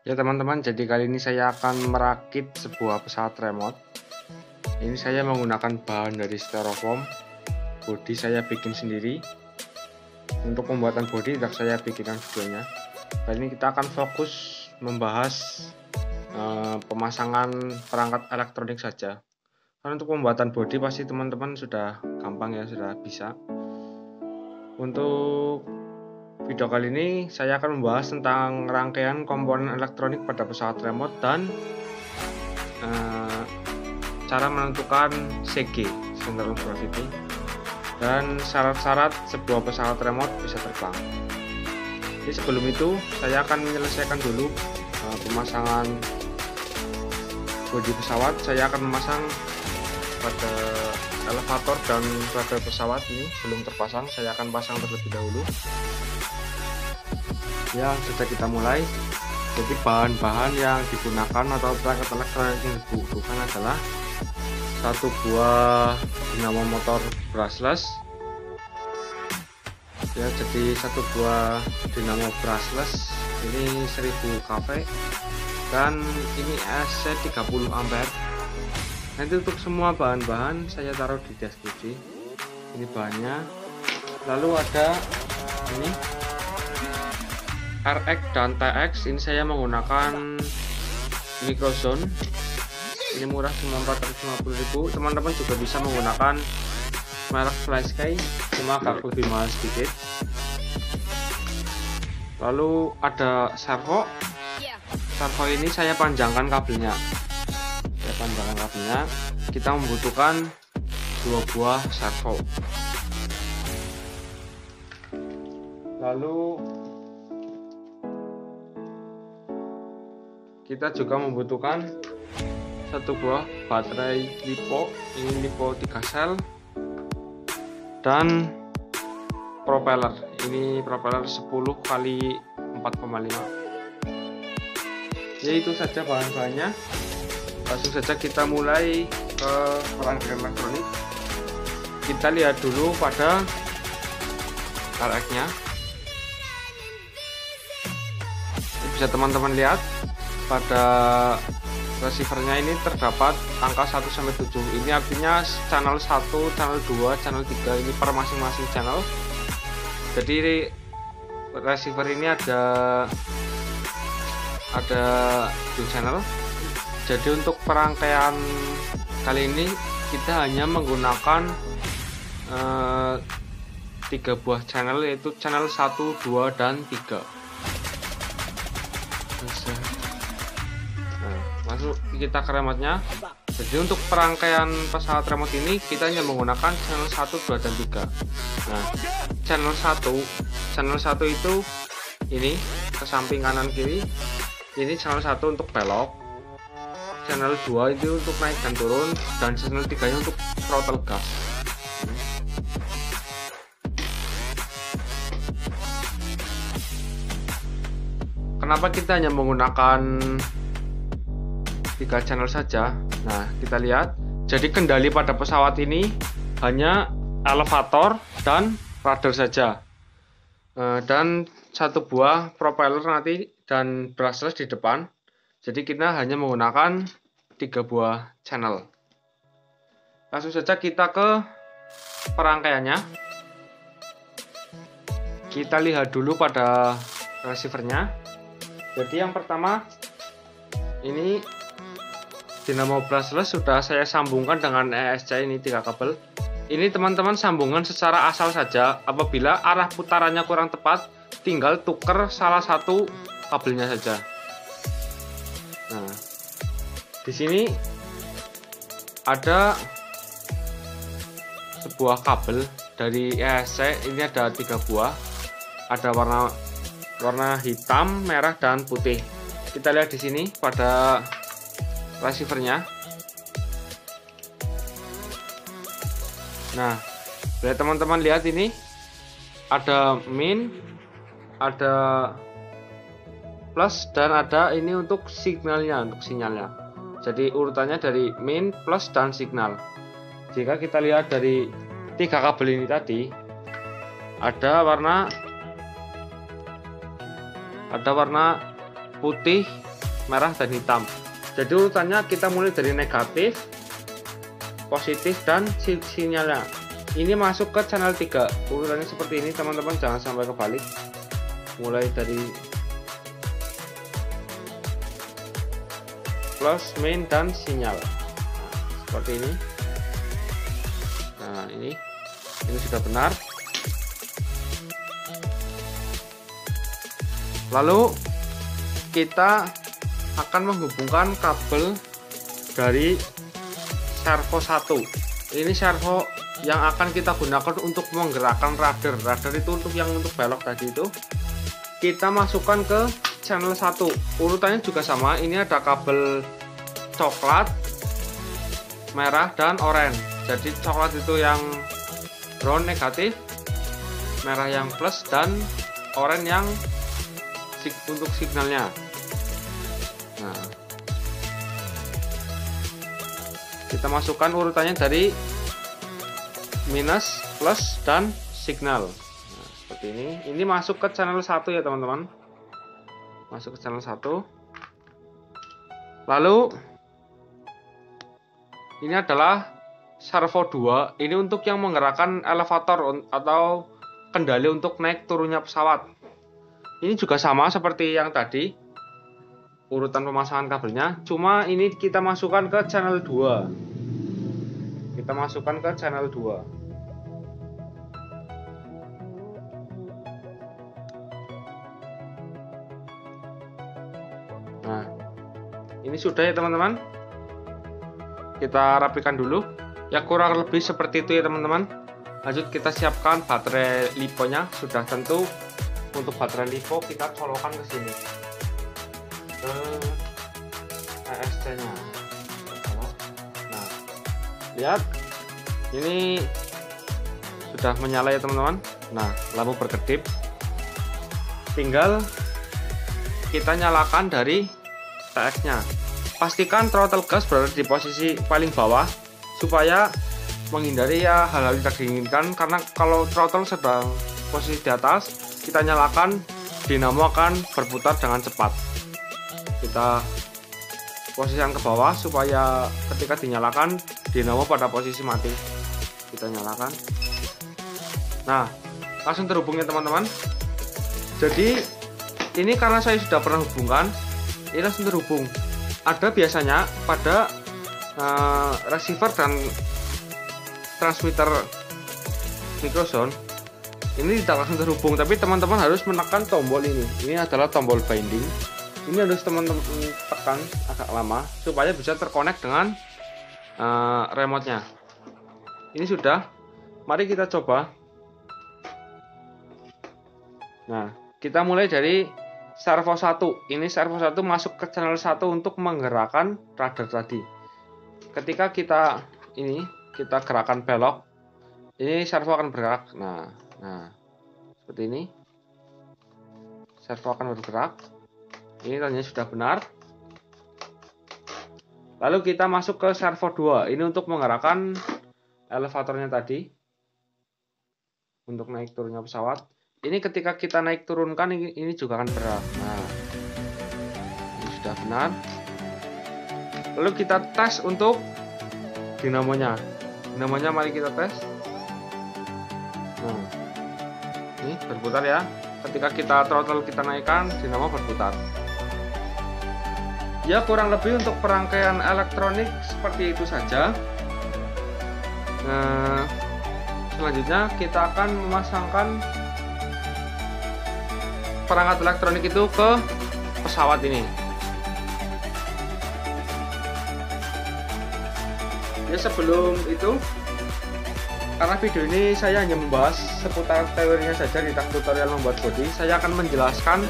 Ya teman-teman, jadi kali ini saya akan merakit sebuah pesawat remote. Ini saya menggunakan bahan dari styrofoam. Bodi saya bikin sendiri. Untuk pembuatan bodi tidak saya bikinkan videonya. Kali ini kita akan fokus membahas pemasangan perangkat elektronik saja. Karena untuk pembuatan bodi pasti teman-teman sudah gampang ya, sudah bisa. Untuk video kali ini saya akan membahas tentang rangkaian komponen elektronik pada pesawat remote dan cara menentukan CG (Center of Gravity) dan syarat-syarat sebuah pesawat remote bisa terbang. Jadi sebelum itu saya akan menyelesaikan dulu pemasangan bodi pesawat. Saya akan memasang pada elevator dan rudal pesawat ini belum terpasang. Saya akan pasang terlebih dahulu. Ya, sudah kita mulai. Jadi bahan-bahan yang digunakan atau perangkat elektronik yang dibutuhkan adalah satu buah dinamo motor brushless. Ya, jadi satu buah dinamo brushless ini 1000 kV dan ini AC 30 ampere. Nanti untuk semua bahan-bahan saya taruh di deskripsi. Ini bahannya. Lalu ada ini RX dan TX. Ini saya menggunakan Microzone. Ini murah, cuma 450.000. Teman-teman juga bisa menggunakan merek FlySky, cuma agak lebih mahal sedikit. Lalu ada servo. Servo ini saya panjangkan kabelnya. Kita membutuhkan 2 buah servo. Lalu kita juga membutuhkan satu buah baterai LiPo. Ini LiPo 3 sel dan propeller. Ini propeller 10 kali 4,5. Ya, itu saja bahan-bahannya. Langsung saja kita mulai ke perangkat elektronik. Kita lihat dulu pada RX-nya. Bisa teman-teman lihat pada receivernya ini terdapat angka 1-7. Ini artinya channel 1, channel 2, channel 3 ini per masing-masing channel. Jadi receiver ini ada 2 channel. Jadi untuk perangkaian kali ini kita hanya menggunakan 3 buah channel, yaitu channel 1, 2, dan 3. Nah, masuk kita ke remote-nya. Jadi untuk perangkaian pesawat remote ini kita hanya menggunakan channel 1, 2, dan 3. Nah, channel 1 itu ini ke samping kanan kiri. Ini channel 1 untuk belok. Channel 2 itu untuk naik dan turun, dan channel 3 nya untuk throttle gas. Kenapa kita hanya menggunakan 3 channel saja? Nah, kita lihat. Jadi kendali pada pesawat ini hanya elevator dan rudal saja, dan satu buah propeller nanti dan brushless di depan. Jadi kita hanya menggunakan 3 buah channel. Langsung saja kita ke perangkaiannya. Kita lihat dulu pada receivernya. Jadi yang pertama, ini dinamo brushless sudah saya sambungkan dengan ESC ini 3 kabel. Ini teman-teman sambungan secara asal saja. Apabila arah putarannya kurang tepat, tinggal tuker salah satu kabelnya saja. Nah, di sini ada sebuah kabel dari ESC. Ini ada 3 buah. Ada warna hitam, merah, dan putih. Kita lihat di sini pada receivernya. Nah, bila teman-teman lihat ini ada min, ada plus, dan ada ini untuk sinyalnya, Jadi urutannya dari min, plus, dan signal. Jika kita lihat dari 3 kabel ini tadi, ada warna putih, merah dan hitam. Jadi urutannya kita mulai dari negatif, positif, dan sinyalnya. Ini masuk ke channel 3. Urutannya seperti ini teman-teman, jangan sampai kebalik. Mulai dari plus, main, dan sinyal. Nah, seperti ini. Nah, ini sudah benar. Lalu kita akan menghubungkan kabel dari servo 1. Ini servo yang akan kita gunakan untuk menggerakkan radar. Radar itu untuk belok tadi itu. Kita masukkan ke channel 1. Urutannya juga sama. Ini ada kabel coklat, merah, dan oranye. Jadi coklat itu yang ground negatif, merah yang plus, dan oranye yang untuk signalnya. Nah, kita masukkan urutannya dari minus, plus, dan signal. Nah, seperti ini. Ini masuk ke channel 1 ya teman-teman. Masuk ke channel 1. Lalu ini adalah servo 2. Ini untuk yang menggerakkan elevator atau kendali untuk naik turunnya pesawat. Ini juga sama seperti yang tadi, urutan pemasangan kabelnya, cuma ini kita masukkan ke channel 2. Kita masukkan ke channel 2. Nah, ini sudah ya teman-teman. Kita rapikan dulu. Ya kurang lebih seperti itu ya teman-teman. Lanjut kita siapkan baterai liponya. Sudah tentu untuk baterai lipo kita colokan ke sini, ke ESC nya. Nah, lihat ini sudah menyala ya teman-teman. Nah, lampu berkedip. Tinggal kita nyalakan dari TX nya. Pastikan throttle gas berada di posisi paling bawah supaya menghindari ya hal-hal yang tidak diinginkan, karena kalau throttle sedang posisi di atas, kita nyalakan, dinamo akan berputar dengan cepat. Kita posisikan ke bawah supaya ketika dinyalakan, dinamo pada posisi mati. Kita nyalakan. Nah, langsung terhubung ya teman-teman. Jadi ini karena saya sudah pernah hubungkan, ini langsung terhubung. Ada biasanya pada receiver dan transmitter microsound ini tidak langsung terhubung, tapi teman-teman harus menekan tombol ini. Ini adalah tombol binding. Ini harus teman-teman tekan agak lama supaya bisa terkonek dengan remote-nya. Ini sudah. Mari kita coba. Nah, kita mulai dari servo 1. Ini servo 1 masuk ke channel 1 untuk menggerakkan radar tadi. Ketika kita gerakan belok, ini servo akan bergerak. Nah, seperti ini. Servo akan bergerak. Ini tandanya sudah benar. Lalu kita masuk ke servo 2. Ini untuk menggerakkan elevatornya tadi. Untuk naik turunnya pesawat. Ini ketika kita naik turunkan, ini juga akan bergerak. Nah, ini sudah benar. Lalu kita tes untuk dinamonya. Dinamonya mari kita tes. Nah, ini berputar ya. Ketika kita throttle kita naikkan, dinamo berputar. Ya kurang lebih untuk perangkaian elektronik seperti itu saja. Nah, selanjutnya kita akan memasangkan perangkat elektronik itu ke pesawat ini. Ya sebelum itu, karena video ini saya hanya membahas seputar teorinya saja di tutorial membuat bodi, saya akan menjelaskan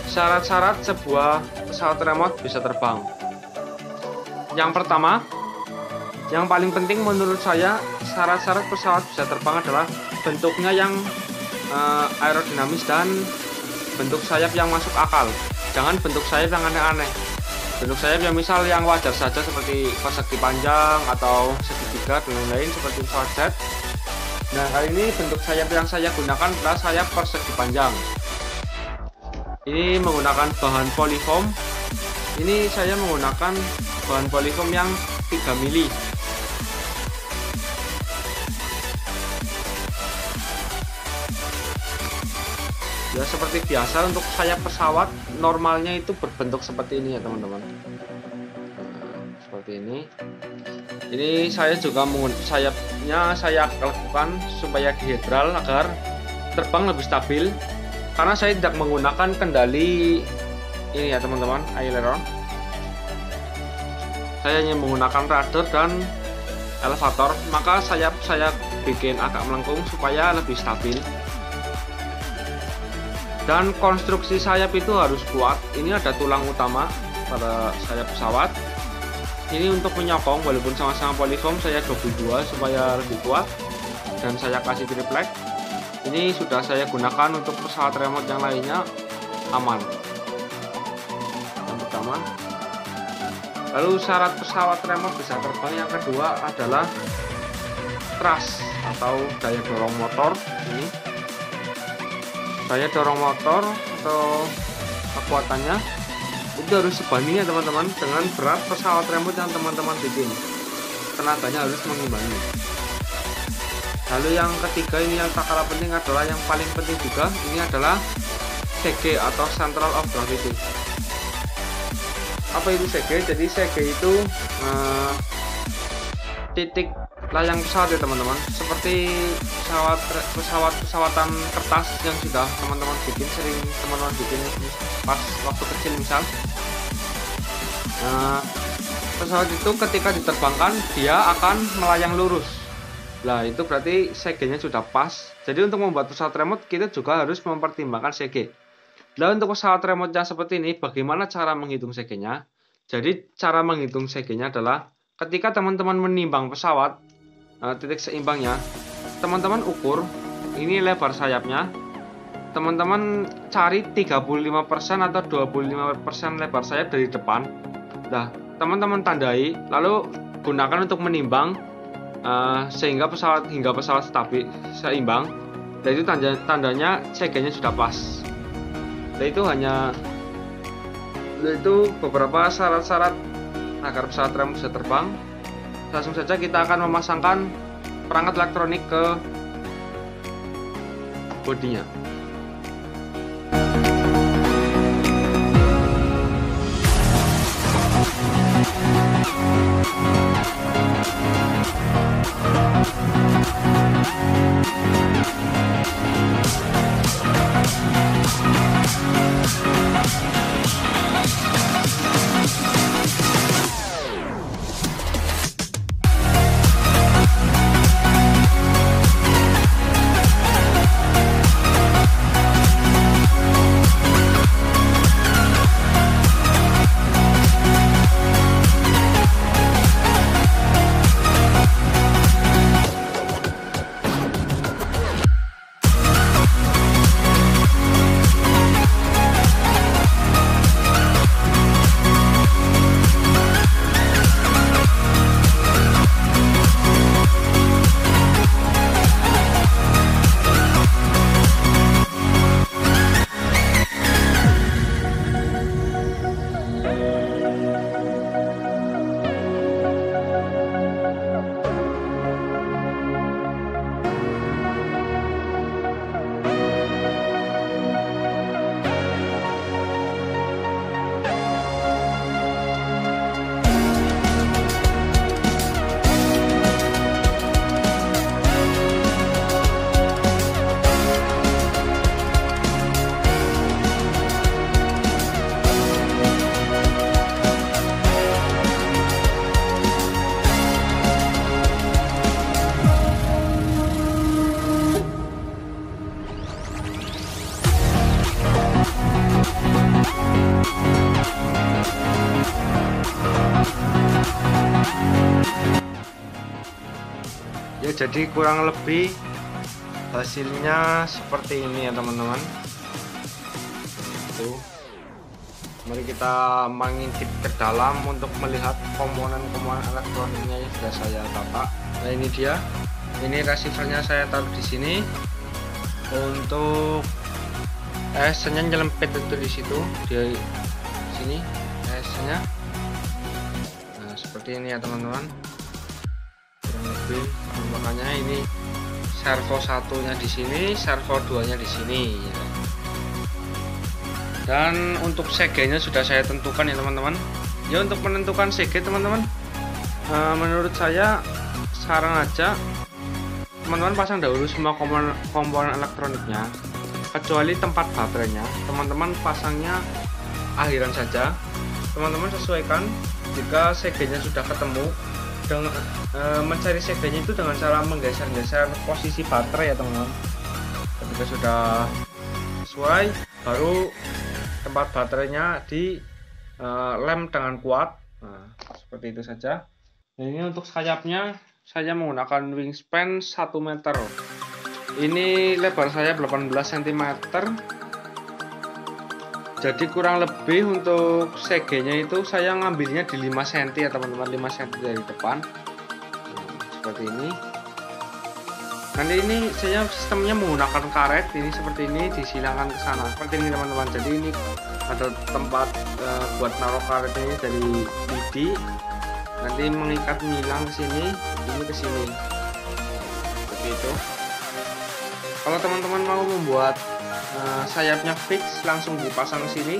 syarat-syarat sebuah pesawat remote bisa terbang. Yang pertama, yang paling penting menurut saya, syarat-syarat pesawat bisa terbang adalah bentuknya yang aerodinamis dan bentuk sayap yang masuk akal. Jangan bentuk sayap yang aneh-aneh. Bentuk sayap yang misal yang wajar saja seperti persegi panjang atau segitiga dan lain-lain seperti pesawat jet. Nah, kali ini bentuk sayap yang saya gunakan adalah sayap persegi panjang. Ini menggunakan bahan polyfoam Ini saya menggunakan bahan polyfoam yang 3 mili. Ya seperti biasa, untuk sayap pesawat normalnya itu berbentuk seperti ini ya teman-teman. Seperti ini. Ini saya juga sayapnya saya lakukan supaya dihidral agar terbang lebih stabil, karena saya tidak menggunakan kendali ini ya teman-teman, aileron. Saya hanya menggunakan rudder dan elevator, maka sayap saya bikin agak melengkung supaya lebih stabil. Dan konstruksi sayap itu harus kuat. Ini ada tulang utama pada sayap pesawat. Ini untuk menyokong, walaupun sama-sama polyfoam, saya double 2 supaya lebih kuat. Dan saya kasih triplek. Ini sudah saya gunakan untuk pesawat remote yang lainnya, aman. Yang pertama. Lalu syarat pesawat remote bisa terbang yang kedua adalah thrust atau daya dorong motor. Ini daya dorong motor atau kekuatannya itu harus sebanding ya teman-teman dengan berat pesawat remote yang teman-teman bikin. Tenaganya harus mengimbangi. Lalu yang ketiga, ini yang tak kalah penting adalah yang paling penting juga, ini adalah CG atau Central of Gravity. Apa itu CG? Jadi CG itu titik layang pesawat ya teman-teman, seperti pesawatan kertas yang sudah teman-teman bikin, sering teman-teman bikin pas waktu kecil misal. Pesawat itu ketika diterbangkan dia akan melayang lurus. Nah itu berarti CG-nya sudah pas. Jadi untuk membuat pesawat remote kita juga harus mempertimbangkan CG. Nah untuk pesawat remote yang seperti ini, bagaimana cara menghitung CG-nya? Jadi cara menghitung CG-nya adalah ketika teman-teman menimbang pesawat, titik seimbangnya, teman-teman ukur ini lebar sayapnya, teman-teman cari 35% atau 25% lebar sayap dari depan. Nah teman-teman tandai, lalu gunakan untuk menimbang sehingga pesawat stabil seimbang. Dan itu tandanya CG-nya sudah pas. Dan itu beberapa syarat-syarat agar pesawat remote bisa terbang. Langsung saja kita akan memasangkan perangkat elektronik ke bodinya. Ya jadi kurang lebih hasilnya seperti ini ya teman-teman. Tuh, mari kita mengintip ke dalam untuk melihat komponen-komponen elektroniknya yang sudah saya tata. Nah ini dia, ini receivernya saya taruh di sini. Untuk nya nyelempit itu di situ, di sini size-nya. Nah, seperti ini ya teman-teman, kurang lebih. Makanya ini servo satunya di sini, servo 2-nya di sini ya. Dan untuk CG-nya sudah saya tentukan ya teman-teman. Ya, untuk menentukan CG teman-teman, menurut saya sekarang aja teman-teman pasang dahulu semua komponen elektroniknya, kecuali tempat baterainya. Teman-teman pasangnya akhiran saja. Teman-teman sesuaikan. Jika CG-nya sudah ketemu, dengan mencari CG-nya itu dengan cara menggeser-geser posisi baterai ya teman-teman. Ketika sudah sesuai, baru tempat baterainya di lem dengan kuat. Nah, seperti itu saja. Nah, ini untuk sayapnya saya menggunakan wingspan 1 meter. Ini lebar sayap 18 cm. Jadi kurang lebih untuk CG-nya itu saya ngambilnya di 5 cm ya teman-teman, 5 cm dari depan. Seperti ini. Nanti ini saya sistemnya menggunakan karet ini seperti ini, disilangkan ke sana seperti ini teman-teman. Jadi ini ada tempat buat naruh karet ini dari lidi. Nanti mengikat nyilang ke sini, ini ke sini. Seperti itu. Kalau teman-teman mau membuat sayapnya fix langsung dipasang ke sini,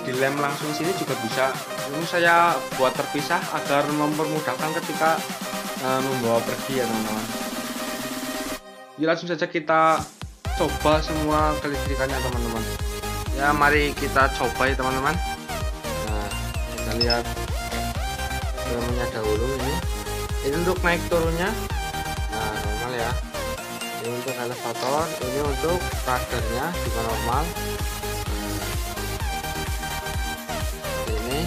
dilem langsung sini juga bisa. Ini saya buat terpisah agar mempermudahkan ketika membawa pergi ya teman-teman. Jadi langsung saja kita coba semua kelistrikannya teman-teman. Ya, mari kita coba ya teman-teman. Nah, kita lihat filmnya dahulu ini untuk naik turunnya. Nah, normal ya. Ini untuk elevator, ini untuk radarnya juga normal. Ini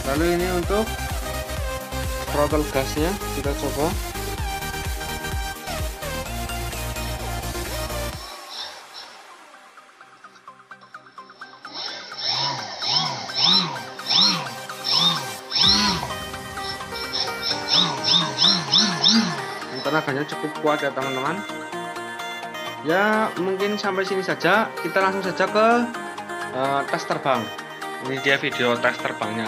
lalu ini untuk throttle gasnya, kita coba. Tenaganya cukup kuat ya teman-teman. Ya, mungkin sampai sini saja. Kita langsung saja ke tes terbang. Ini dia video tes terbangnya.